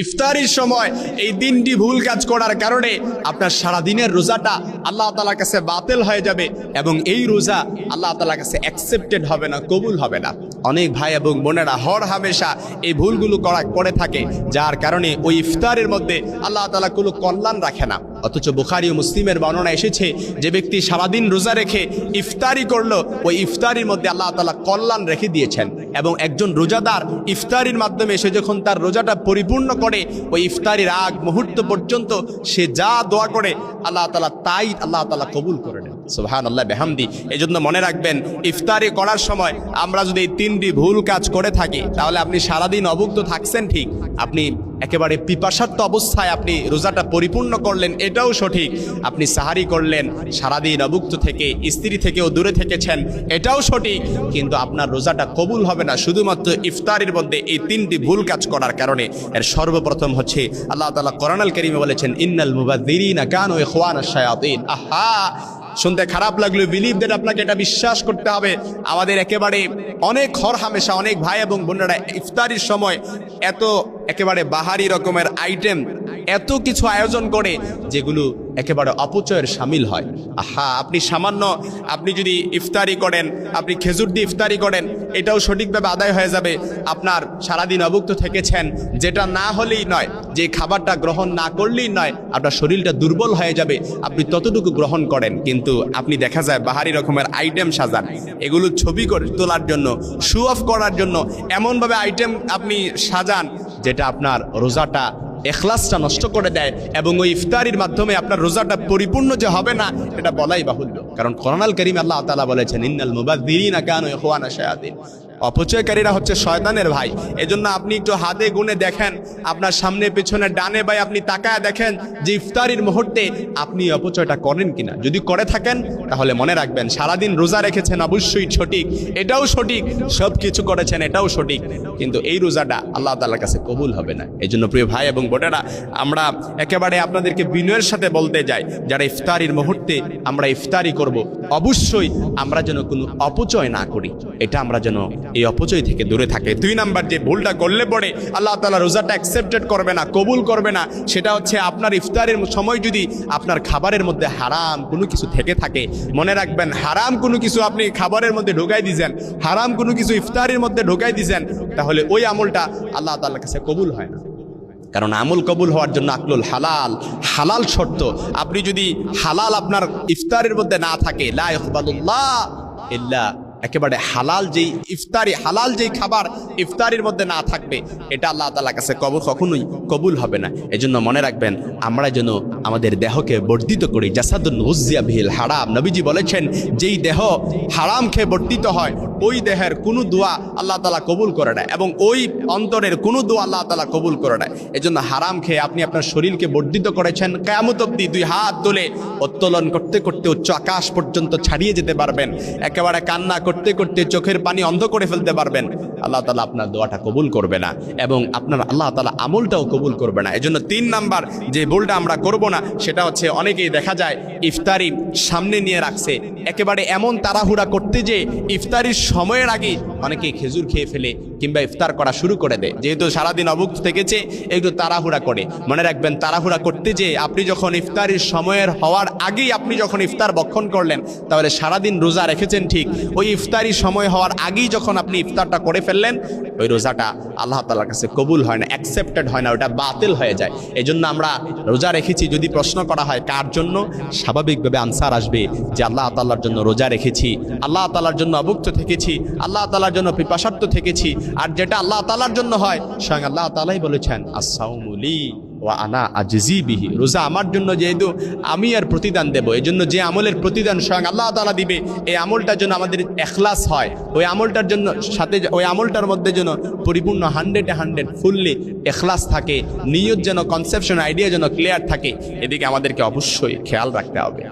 ইফতারির সময় এই তিনটি ভুল কাজ করার কারণে আপনার সারাদিনের রোজাটা আল্লাহ তাআলার কাছে বাতিল হয়ে যাবে এবং এই রোজা আল্লাহ তাআলার কাছে অ্যাকসেপ্টেড হবে না, কবুল হবে না। অনেক ভাই এবং বোনেরা হর হামেশা এই ভুলগুলো করে থাকে, যার কারণে ওই ইফতারের মধ্যে আল্লাহ তাআলা কোনো কল্যাণ রাখে না। অথচ বুখারী ও মুসলিমের বর্ণনা এসেছে, যে ব্যক্তি সারাদিন রোজা রেখে ইফতারি করলো, ওই ইফতারির মধ্যে আল্লাহ তাআলা কল্যাণ রেখে দিয়েছেন। এবং একজন রোজাদার ইফতারির মাধ্যমে সে যখন তার রোজাটা পরিপূর্ণ করে, ওই ইফতারির আগ মুহূর্ত পর্যন্ত সে যা দোয়া করে আল্লাহ তাআলা তাই আল্লাহ তাআলা কবুল করে নেন। সুবহানাল্লাহ বিহামদি। এই জন্য মনে রাখবেন, ইফতারি করার সময় আমরা যদি এই তিনটি ভুল কাজ করে থাকি, তাহলে আপনি সারাদিন অভুক্ত থাকছেন ঠিক, আপনি একেবারে পিপাসার্ত অবস্থায় আপনি রোজাটা পরিপূর্ণ করলেন, এটাও সঠিক। আপনি সাহারি করলেন, সারাদিন অভুক্ত থেকে স্ত্রী থেকেও দূরে থেকেছেন, এটাও সঠিক। কিন্তু আপনার রোজাটা কবুল হবে না শুধুমাত্র ইফতারির মধ্যে এই তিনটি ভুল কাজ করার কারণে। এর সর্বপ্রথম হচ্ছে আল্লাহ তাআলা কোরআনুল কারীমে বলেছেন, ইন্নাল মুবাযযিরিনা কানু ইখওয়ানাশ শায়াতিন। আহা, শুনতে খারাপ লাগলো, বিলিভ দ্যাট, আপনাকে এটা বিশ্বাস করতে হবে। আমাদের একেবারে অনেক হরহামেশা অনেক ভাই এবং বোনেরা ইফতারির সময় এত একেবারে বাহারি রকমের আইটেম, এত কিছু আয়োজন করে যেগুলো একেবারে অপচয়ের শামিল হয়। আহা, আপনি সামান্য আপনি যদি ইফতারি করেন, আপনি খেজুর দিয়ে ইফতারি করেন, এটাও সঠিকভাবে আদায় হয়ে যাবে। আপনার সারাদিন অভুক্ত থেকেছেন, যেটা না হলেই নয়, যে খাবারটা গ্রহণ না করলেই নয়, আপনার শরীরটা দুর্বল হয়ে যাবে, আপনি ততটুকু গ্রহণ করেন। কিন্তু আপনি দেখা যায় বাহারি রকমের আইটেম সাজান, এগুলো ছবি করে তোলার জন্য, শো অফ করার জন্য এমনভাবে আইটেম আপনি সাজান যেটা আপনার রোজাটা এখলাসটা নষ্ট করে দেয়, এবং ওই ইফতারির মাধ্যমে আপনার রোজাটা পরিপূর্ণ যে হবে না, এটা বলাই বাহুল্য। কারণ কোরআনুল কারীমে আল্লাহ তাআলা বলেছেন, ইন্নাল মুবাযযিরিনা কানু ইখওয়ানা শায়াতিন। অপচয়কারীরা হচ্ছে শয়তানের ভাই। এজন্য আপনি একটু হাতে গুনে দেখেন, আপনার সামনে পেছনে ডানে বাই আপনি তাকায় দেখেন যে ইফতারির মুহূর্তে আপনি অপচয়টা করেন কিনা। যদি করে থাকেন তাহলে মনে রাখবেন, সারাদিন রোজা রেখেছেন অবশ্যই সঠিক, এটাও সঠিক, সব কিছু করেছেন এটাও সঠিক, কিন্তু এই রোজাটা আল্লাহ তাআলার কাছে কবুল হবে না। এই জন্য প্রিয় ভাই এবং বোনেরা, আমরা একেবারে আপনাদেরকে বিনয়ের সাথে বলতে যাই, যারা ইফতারির মুহূর্তে আমরা ইফতারি করব, অবশ্যই আমরা যেন কোনো অপচয় না করি, এটা আমরা যেন এই অপচয় থেকে দূরে থাকে। 2 নাম্বার যে ভুলটা করলে পরে আল্লাহ তাআলা রোজাটা অ্যাকসেপ্টেড করবে না, কবুল করবে না, সেটা হচ্ছে আপনার ইফতারের সময় যদি আপনার খাবারের মধ্যে হারাম কোনো কিছু থেকে থাকে। মনে রাখবেন, হারাম কোনো কিছু আপনি খাবারের মধ্যে ঢোকাই দিয়েছেন, হারাম কোনো কিছু ইফতারের মধ্যে ঢোকাই দিয়েছেন, তাহলে ওই আমলটা আল্লাহ তাআলার কাছে কবুল হয় না। কারণ আমল কবুল হওয়ার জন্য আকলুল হালাল, হালাল শর্ত। আপনি যদি হালাল আপনার ইফতারের মধ্যে না থাকে, লা ইয়াকবালুল্লাহ ইল্লা, একেবারে হালাল যেই ইফতারি, হালাল যেই খাবার ইফতারির মধ্যে না থাকবে, এটা আল্লাহ তাআলার কাছে কখনোই কবুল হবে না। এজন্য মনে রাখবেন, আমরা যেন আমাদের দেহকে বর্ধিত করি। জাসাদুন গুযিয়া বিহিল হারাম, নবীজি বলেছেন, যেই দেহ হারাম খেয়ে বর্ধিত হয়, ওই দেহের কোনো দোয়া আল্লাহ তাআলা কবুল করে না, এবং ওই অন্তরের কোনো দোয়া আল্লাহ তাআলা কবুল করে না। এজন্য হারাম খেয়ে আপনি আপনার শরীরকে বর্ধিত করেছেন, কিয়ামত অবধি 2 হাত তুলে উত্তোলন করতে করতে উচ্চ আকাশ পর্যন্ত ছাড়িয়ে যেতে পারবেন, একেবারে কান্না করতে করতে চোখের পানি অন্ধ করে ফেলতে পারবেন। আল্লাহ তাআলা আপনার দোয়াটা কবুল করবে না, এবং আপনার আল্লাহ তাআলা আমলটাও কবুল করবে না। এজন্য 3 নাম্বার যে ভুলটা আমরা করব না, সেটা হচ্ছে, অনেকেই দেখা যায় ইফতারি সামনে নিয়ে রাখছে, একেবারে এমন তাড়াহুড়া করতে যে ইফতারির সময়ের আগে অনেকেই খেজুর খেয়ে ফেলে কিংবা ইফতার করা শুরু করে দেয়। যেহেতু সারাদিন অভুক্ত থেকেছে, একটু তাড়াহুড়া করে। মনে রাখবেন, তাড়াহুড়া করতে যে আপনি যখন ইফতারির সময়ের হওয়ার আগেই আপনি যখন ইফতার ভক্ষণ করলেন, তাহলে সারাদিন রোজা রেখেছেন ঠিক, ওই ইফতারির সময় হওয়ার আগেই যখন আপনি ইফতারটা করে ফেললেন, ওই রোজাটা আল্লাহ তাআলার কাছে কবুল হয় না, অ্যাকসেপ্টেড হয় না, ওটা বাতিল হয়ে যায়। এজন্য আমরা রোজা রেখেছি, যদি প্রশ্ন করা হয় কার জন্য, স্বাভাবিকভাবে আনসার আসবে যে আল্লাহ তাআলার জন্য রোজা রেখেছি, আল্লাহ তাআলার জন্য অভুক্ত থেকেছি, আল্লাহ তাআলার জন্য পিপাসার্ত থেকেছি। আর যেটা আল্লাহ তাআলার জন্য হয়, স্বয়ং আল্লাহ তাআলাই বলেছেন, আস-সাওমু লি ওয়া আনা আজজি বিহি, রোজা আমার জন্য, যেহেতু আমি আর প্রতিদান দেব। এই জন্য যে আমলের প্রতিদান স্বয়ং আল্লাহ তাআলা দিবে, এই আমলটার জন্য আমাদের ইখলাস হয়, ওই আমলটার জন্য সাথে ওই আমলটার মধ্যে যেন পরিপূর্ণ 100 ফুললি ইখলাস থাকে, নিয়ত যেন, কনসেপশন, আইডিয়া যেন ক্লিয়ার থাকে, এদিকে আমাদেরকে অবশ্যই খেয়াল রাখতে হবে।